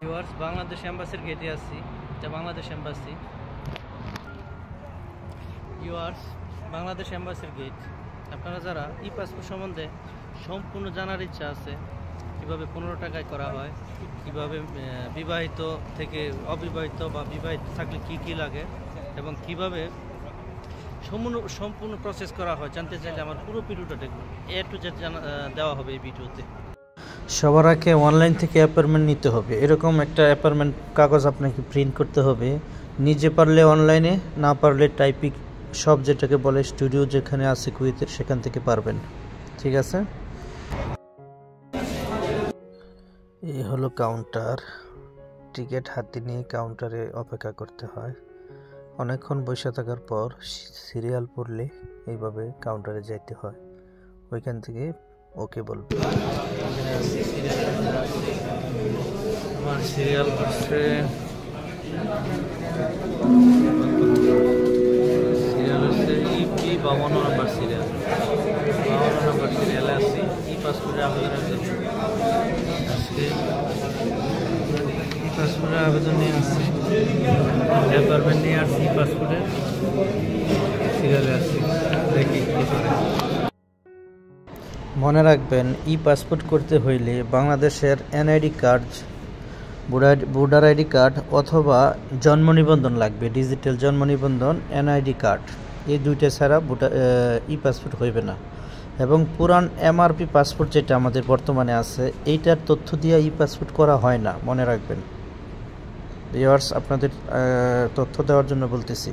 Viewers, Bangladesh এম্বাসির গেটে আছি। এটা বাংলাদেশ এম্বাসি। ভিউয়ার্স, বাংলাদেশ এম্বাসির গেট। আপনারা যারা ই পাসপোর্ট সম্বন্ধে সম্পূর্ণ জানার ইচ্ছা আছে, কিভাবে 15 টাকায় করা হয়, কিভাবে বিবাহিত থেকে অবিবাহিত বা বিবাহিত থাকলে কি কি লাগে এবং কিভাবে সম্পূর্ণ প্রসেস করা হয় জানতে চাইলে আমার পুরো ভিডিওটা দেখুন। A to Z দেওয়া হবে এই ভিডিওতে। সবার আগে অনলাইন থেকে অ্যাপয়েন্টমেন্ট নিতে হবে। এরকম একটা অ্যাপয়েন্টমেন্ট কাগজ আপনাকে প্রিন্ট করতে হবে। নিজে পারলে অনলাইনে, না পারলে টাইপিং সব যেটাকে বলে স্টুডিও যেখানে আছে কুয়েতের, সেখান থেকে পারবেন। ঠিক আছে, এই হলো কাউন্টার। টিকিট হাতে নিয়ে কাউন্টারে অপেক্ষা করতে হয়। অনেকক্ষণ বসে থাকার পর সিরিয়াল পড়লে এইভাবে কাউন্টারে যাইতে হয়। ওইখান থেকে ওকে বলবে। আমার সিরিয়াল করছে, সিরিয়াল হচ্ছে ই 52 নম্বর সিরিয়াল। 52 নম্বর সিরিয়ালে আছি ই পাসপোর্টের আবেদনের জন্য। আজকে ই পাসপোর্টের আবেদন নিয়ে আসছি, অ্যাপয়েন্টমেন্ট নিয়ে আসছি। ই পাসপোর্টের সিরিয়ালে আসছি, দেখি কি করে। মনে রাখবেন, ই পাসপোর্ট করতে হইলে বাংলাদেশের NID card, voter ID card অথবা জন্ম নিবন্ধন লাগবে। ডিজিটাল জন্ম নিবন্ধন, এনআইডি কার্ড, এই দুইটা ছাড়া ই পাসপোর্ট হইবে না। এবং পুরান এমআরপি পাসপোর্ট যেটা আমাদের বর্তমানে আছে, এইটার তথ্য দিয়ে ই পাসপোর্ট করা হয় না, মনে রাখবেন। ভিউয়ার্স, আপনাদের তথ্য দেওয়ার জন্য বলতেছি।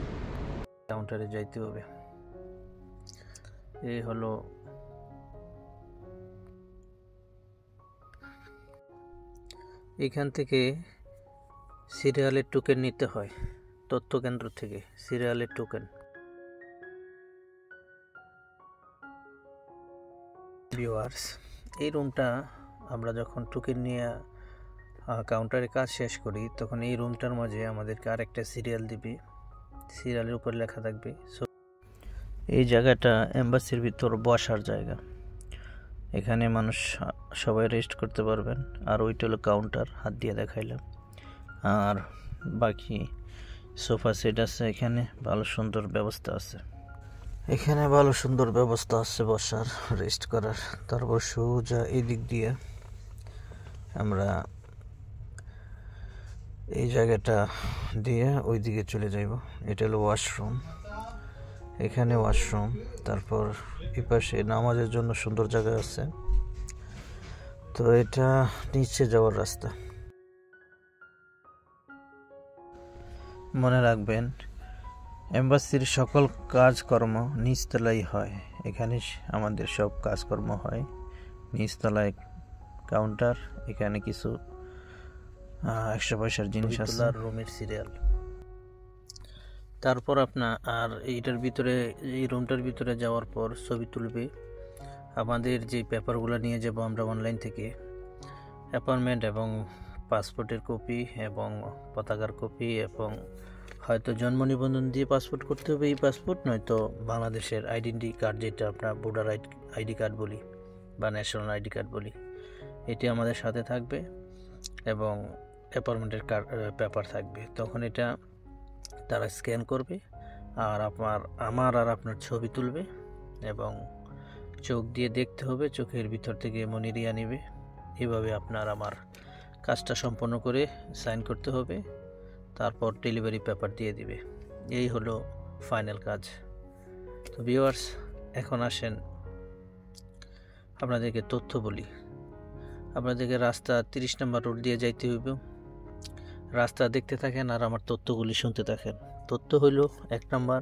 কাউন্টারে যাইতে হবে। এই হলো এখান থেকে সিরিয়ালের টোকেন নিতে হয়, তথ্য কেন্দ্র থেকে সিরিয়ালের টোকেন। ভিউয়ার্স, এই রুমটা আমরা যখন টোকেন নিয়ে কাউন্টারে কাজ শেষ করি, তখন এই রুমটার মাঝে আমাদেরকে আরেকটা সিরিয়াল দিবে। সিরিয়ালের উপর লেখা থাকবে। এই জায়গাটা এম্বাসির ভিতর বসার জায়গা। এখানে মানুষ সবাই রেস্ট করতে পারবেন। আর ওইটা হলো কাউন্টার, হাত দিয়ে দেখাইলাম। আর বাকি সোফা সেট আছে, এখানে ভালো সুন্দর ব্যবস্থা আছে। এখানে ভালো সুন্দর ব্যবস্থা আছে বসার, রেস্ট করার। তারপর সোজা এই দিক দিয়ে আমরা এই জায়গাটা দিয়ে ওই দিকে চলে যাইব। এটা হলো ওয়াশরুম, এখানে ওয়াশরুম। তারপর এই পাশে নামাজের জন্য সুন্দর জায়গা আছে। তো এটা নিচে যাওয়ার রাস্তা। মনে রাখবেন, এম্বাসির সকল কাজকর্ম নিচতলায় হয়। এখানে আমাদের সব কাজকর্ম হয়। নিচতলায় কাউন্টার, এখানে কিছু 100 পয়সার জিনিস আছে। রুমের সিরিয়াল। তারপর আপনার আর এইটার ভিতরে, এই রুমটার ভিতরে যাওয়ার পর ছবি তুলবে। আমাদের যে পেপারগুলো নিয়ে যাব আমরা অনলাইন থেকে, অ্যাপয়েন্টমেন্ট এবং পাসপোর্টের কপি এবং পতাকার কপি, এবং হয়তো জন্ম নিবন্ধন দিয়ে পাসপোর্ট করতে হবে এই পাসপোর্ট, নয়তো বাংলাদেশের আইডেন্টি কার্ড, যেটা আমরা ভোটার আইডি কার্ড বলি বা ন্যাশনাল আইডি কার্ড বলি, এটি আমাদের সাথে থাকবে এবং অ্যাপয়েন্টমেন্টের পেপার থাকবে। তখন এটা তারা স্ক্যান করবে আর আমার আর আপনার ছবি তুলবে এবং চোখ দিয়ে দেখতে হবে, চোখের ভিতর থেকে মনিরিয়া নেবে। এভাবে আপনার আমার কাজটা সম্পন্ন করে সাইন করতে হবে। তারপর ডেলিভারি পেপার দিয়ে দিবে। এই হলো ফাইনাল কাজ। তো ভিউয়ার্স, এখন আসেন আপনাদেরকে তথ্য বলি। আপনাদেরকে রাস্তা 30 নম্বর রোড দিয়ে যাইতে হইব। রাস্তা দেখতে থাকেন আর আমার তথ্যগুলি শুনতে থাকেন। তথ্য হইল, 1 নম্বর,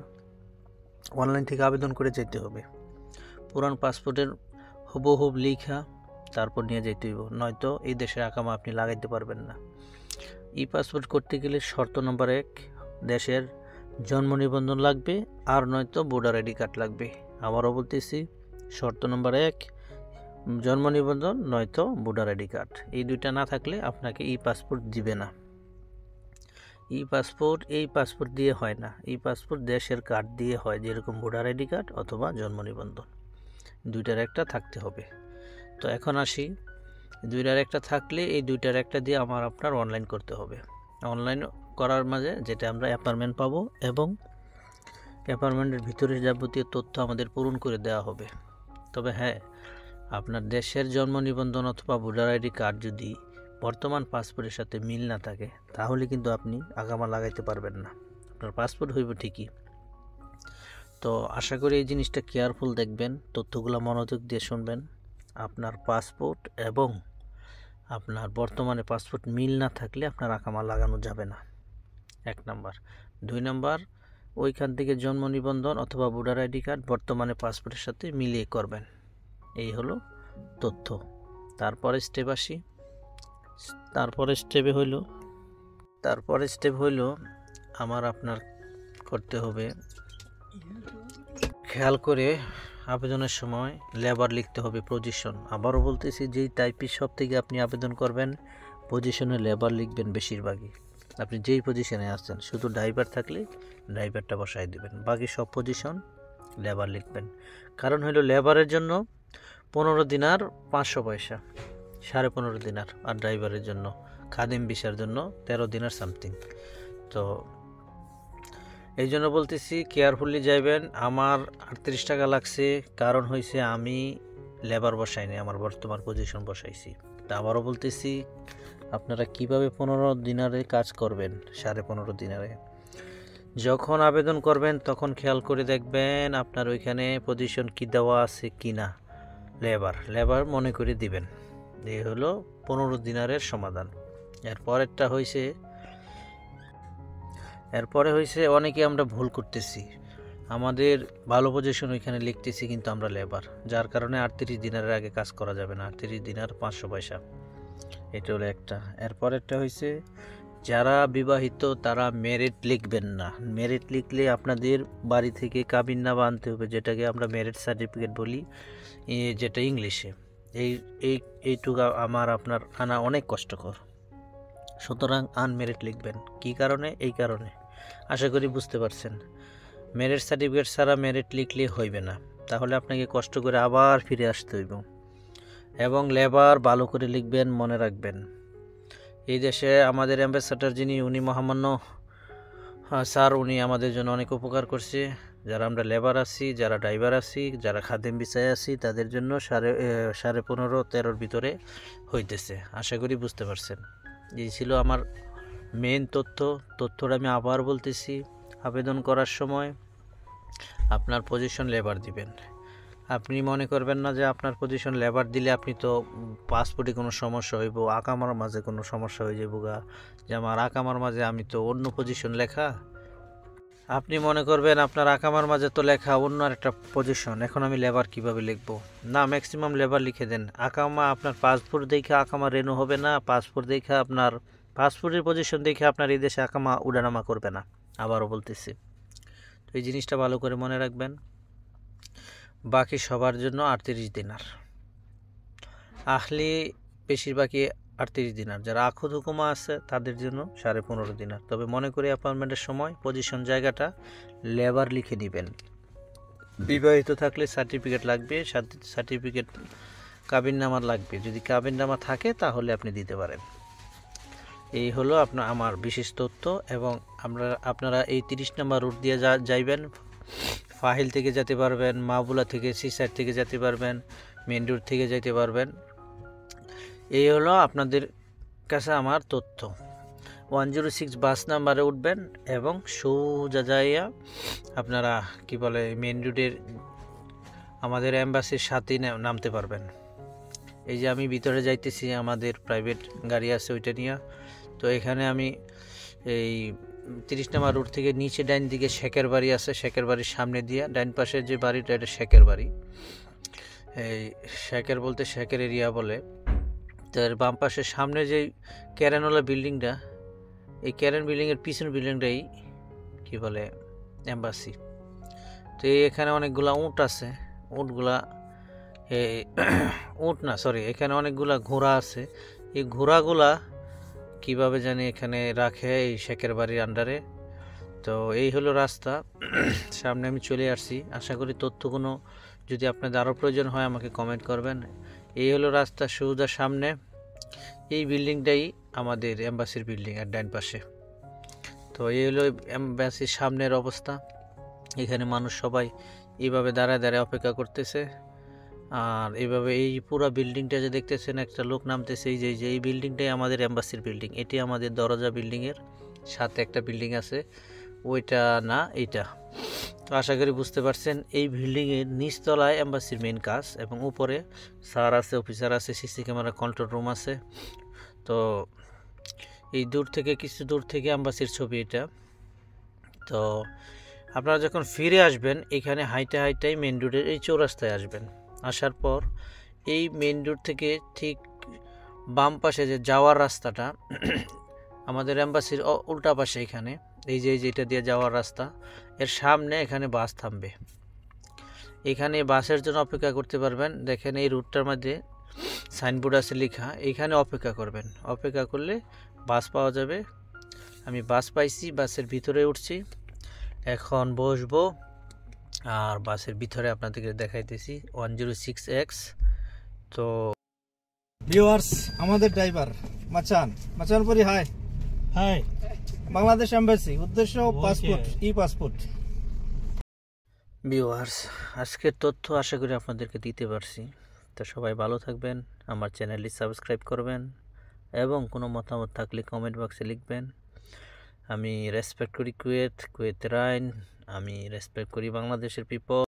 অনলাইন থেকে আবেদন করে যেতে হবে। পুরান পাসপোর্টের হুবহুব লিখা তারপর নিয়ে যেতে হইব, নয়তো এই দেশের আকামা আপনি লাগাইতে পারবেন না। ই পাসপোর্ট করতে গেলে শর্ত নম্বর 1, দেশের জন্ম নিবন্ধন লাগবে, আর নয়তো ভোটার আইডি কার্ড লাগবে। আবারও বলতেছি, শর্ত নম্বর 1, জন্ম নিবন্ধন নয়তো ভোটার আইডি কার্ড। এই দুইটা না থাকলে আপনাকে ই পাসপোর্ট দিবে না। এই পাসপোর্ট দিয়ে হয় না। এই পাসপোর্ট দেশের কার্ড দিয়ে হয়, যেরকম ভোটার আইডি কার্ড অথবা জন্ম নিবন্ধন, দুইটার একটা থাকতে হবে। তো এখন আসি, দুইটার একটা থাকলে এই দুইটার একটা দিয়ে আপনার অনলাইন করতে হবে। অনলাইন করার মাঝে যেটা আমরা অ্যাপার্টমেন্ট পাবো এবং অ্যাপার্টমেন্টের ভিতরে যাবতীয় তথ্য আমাদের পূরণ করে দেওয়া হবে। তবে হ্যাঁ, আপনার দেশের জন্ম নিবন্ধন অথবা ভোটার আইডি কার্ড যদি বর্তমান পাসপোর্টের সাথে মিল না থাকে তাহলে কিন্তু আপনি আগামা লাগাইতে পারবেন না। আপনার পাসপোর্ট হইব ঠিকই। তো আশা করি এই জিনিসটা কেয়ারফুল দেখবেন, তথ্যগুলো মনোযোগ দিয়ে শুনবেন। আপনার পাসপোর্ট এবং আপনার বর্তমানে পাসপোর্ট মিল না থাকলে আপনার আকামা লাগানো যাবে না, 1 নাম্বার। 2 নাম্বার, ওইখান থেকে জন্ম নিবন্ধন অথবা ভোটার আইডি কার্ড বর্তমানে পাসপোর্টের সাথে মিলিয়ে করবেন। এই হলো তথ্য। তারপরে স্টেপ আসি। তারপরে স্টেপ হইল আমার আপনার করতে হবে, খেয়াল করে আবেদনের সময় লেবার লিখতে হবে, পজিশন। আবারও বলতেছি, যেই টাইপের সব থেকে আপনি আবেদন করবেন পজিশনে লেবার লিখবেন বেশিরভাগই। আপনি যেই পজিশনে আছেন, শুধু ড্রাইভার থাকলে ড্রাইভারটা বসাই দেবেন, বাকি সব পজিশন লেবার লিখবেন। কারণ হলো লেবারের জন্য 15 দিনার 500 পয়সা, 15.5 দিনার, আর ড্রাইভারের জন্য খাদিম ভিসার জন্য 13 দিনার সামথিং। তো এই জন্য বলতেছি কেয়ারফুলি যাইবেন। আমার 38 টাকা লাগছে, কারণ হয়েছে আমি লেবার বসাইনি, আমার বর্তমান পজিশন বসাইছি। তা আবারও বলতেছি, আপনারা কিভাবে 15 দিনারে কাজ করবেন, 15.5 দিনারে যখন আবেদন করবেন তখন খেয়াল করে দেখবেন আপনার ওইখানে পজিশন কি দেওয়া আছে কি না। লেবার মনে করে দিবেন। এই হলো 15 দিনারের সমাধান। এরপরে হয়েছে অনেকে আমরা ভুল করতেছি, আমাদের ভালো পজিশন ওইখানে লিখতেছি কিন্তু আমরা লেবার, যার কারণে 38 দিনারের আগে কাজ করা যাবে না। 38 দিনার 500 পয়সা, এটা হলো একটা। এরপরেরটা হয়েছে যারা বিবাহিত তারা মেরিট লিখবেন না। মেরিট লিখলে আপনাদের বাড়ি থেকে কাবিননামা আনতে হবে, যেটাকে আমরা মেরিট সার্টিফিকেট বলি, যেটা ইংলিশে। এইটুকু আপনার আনা অনেক কষ্টকর। সুতরাং আনমেরিট লিখবেন। কি কারণে? এই কারণে আশা করি বুঝতে পারছেন। মেরিট সার্টিফিকেট ছাড়া মেরিট লিখলে হইবে না, তাহলে আপনাকে কষ্ট করে আবার ফিরে আসতে হইব। এবং লেবার ভালো করে লিখবেন, মনে রাখবেন। এই দেশে আমাদের অ্যাম্বাসেডর যিনি, উনি মহামান্য স্যার, উনি আমাদের জন্য অনেক উপকার করছে। যারা আমরা লেবার আছি, যারা ড্রাইভার আছি, যারা খাদেম ভিসায় আছি, তাদের জন্য 15.5-13 ভিতরে হইতেছে। আশা করি বুঝতে পারছেন। এই ছিল আমার মেন তথ্যটা আমি আবার বলতেছি। আবেদন করার সময় আপনার পজিশন লেবার দিবেন। আপনি মনে করবেন না যে আপনার পজিশন লেবার দিলে আপনি তো পাসপোর্টে কোনো সমস্যা হইব, আকামার মাঝে কোনো সমস্যা হয়ে যাবো গা, যে আমার আকামার মাঝে আমি তো অন্য পজিশন লেখা। আপনি মনে করবেন আপনার আকামার মাঝে তো লেখা অন্য একটা পজিশন, এখন আমি লেবার কিভাবে লিখবো? না, ম্যাক্সিমাম লেবার লিখে দেন। আকামা আপনার পাসপোর্ট দেখে আকামা রেনু হবে না, পাসপোর্ট দেখে আপনার পাসপোর্টের পজিশন দেখে আপনার এই দেশে আকামা উঠানামা করবে না। আবারও বলতেছি, তো এই জিনিসটা ভালো করে মনে রাখবেন। বাকি সবার জন্য 38 দিনার, আহলি বেশিরভাগই 38 দিনার। যারা আখুদ হুকুমা আছে তাদের জন্য 15.5 দিনার। তবে মনে করি অ্যাপয়েন্টমেন্টের সময় পজিশন জায়গাটা লেবার লিখে নেবেন। বিবাহিত থাকলে সার্টিফিকেট লাগবে, সার্টিফিকেট কাবিননামা লাগবে। যদি কাবিননামা থাকে তাহলে আপনি দিতে পারেন। এই হলো আমার বিশেষ তথ্য। এবং আপনারা এই 30 নম্বর রুট দিয়ে যাইবেন। ফাহিল থেকে যেতে পারবেন, মাহবুলা থেকে, সিসাইড থেকে যেতে পারবেন, মেন রোড থেকে যেতে পারবেন। এই হলো আপনাদের কাছে আমার তথ্য। 106 বাস নাম্বারে উঠবেন এবং সোজা যাইয়া আপনারা কি বলে মেন রোডের আমাদের এম্বাসির সাথে নামতে পারবেন। এই যে আমি ভিতরে যাইতেছি, আমাদের প্রাইভেট গাড়ি আছে ওইটা নিয়ে। তো এখানে আমি এই 30 নম্বর রোড থেকে নিচে ডাইন দিকে শেখের বাড়ি আছে, শেখের বাড়ির সামনে দিয়ে ডাইন পাশের যে বাড়িটা, এটা শেখের বাড়ি। এই শেখের বলতে শেখের এরিয়া বলে। তো এর বাম পাশের সামনে যে ক্যারেনওয়ালা বিল্ডিংটা, এই ক্যারেন বিল্ডিংয়ের পিছনের বিল্ডিংটাই কি বলে এম্বাসি। তো এখানে অনেকগুলা উট আছে, এখানে অনেকগুলা ঘোড়া আছে। এই ঘোড়াগুলা কিভাবে জানি এখানে রাখে এই শেখের বাড়ির আন্ডারে। তো এই হলো রাস্তা, সামনে আমি চলে আসছি। আশা করি তথ্যগুলো যদি আপনাদের আরও প্রয়োজন হয় আমাকে কমেন্ট করবেন। এই হলো রাস্তা, সোজা সামনে এই বিল্ডিংটাই আমাদের এম্বাসির বিল্ডিং আর ডান পাশে। তো এই হলো এম্বাসির সামনের অবস্থা। এখানে মানুষ সবাই এইভাবে দাঁড়ায় দাঁড়ায় অপেক্ষা করতেছে। আর এইভাবে এই পুরো বিল্ডিংটা যে দেখতেছেন, একটা লোক নামতেছে, এই বিল্ডিংটাই আমাদের এম্বাসির বিল্ডিং। এটি আমাদের দরজা বিল্ডিংয়ের সাথে একটা বিল্ডিং আছে, ওইটা না এইটা। তো আশা করি বুঝতে পারছেন, এই বিল্ডিংয়ের নিচতলায় এম্বাসির মেন কাজ, এবং উপরে স্যার আছে, অফিসার আছে, সিসি ক্যামেরা, কন্ট্রোল রুম আছে। তো এই কিছু দূর থেকে এম্বাসির ছবি এটা। তো আপনারা যখন ফিরে আসবেন, এখানে হাইটাই মেন রোডের এই চৌরাস্তায় আসবেন। আসার পর এই মেন রোড থেকে ঠিক বাম পাশে যে যাওয়ার রাস্তাটা, আমাদের এম্বাসির উল্টা পাশে, এখানে এই যে এটা দিয়ে যাওয়ার রাস্তা, এর সামনে এখানে বাস থামবে। এখানে বাসের জন্য অপেক্ষা করতে পারবেন। দেখেন এই রুটটার মধ্যে সাইনবোর্ড আছে লেখা, এখানে অপেক্ষা করবেন। অপেক্ষা করলে বাস পাওয়া যাবে। আমি বাস পাইছি, বাসের ভিতরে উঠছি, এখন বসবো। আর বাসের ভিতরে আপনাদেরকে দেখাইতেছি 106X। তো ভিউয়ার্স, আমাদের ড্রাইভার মাচান পরি হাই বাংলাদেশ এম্বাসি, উদ্দেশ্য পাসপোর্ট, ই পাসপোর্ট। ভিউয়ার্স, আজকের তথ্য আশা করি আপনাদেরকে দিতে পারছি। তো সবাই ভালো থাকবেন, আমার চ্যানেলটি সাবস্ক্রাইব করবেন, এবং কোনো মতামত থাকলে কমেন্ট বক্সে লিখবেন। আমি রেসপেক্ট করি কুয়েতের আইন, আমি রেসপেক্ট করি বাংলাদেশের পিপল।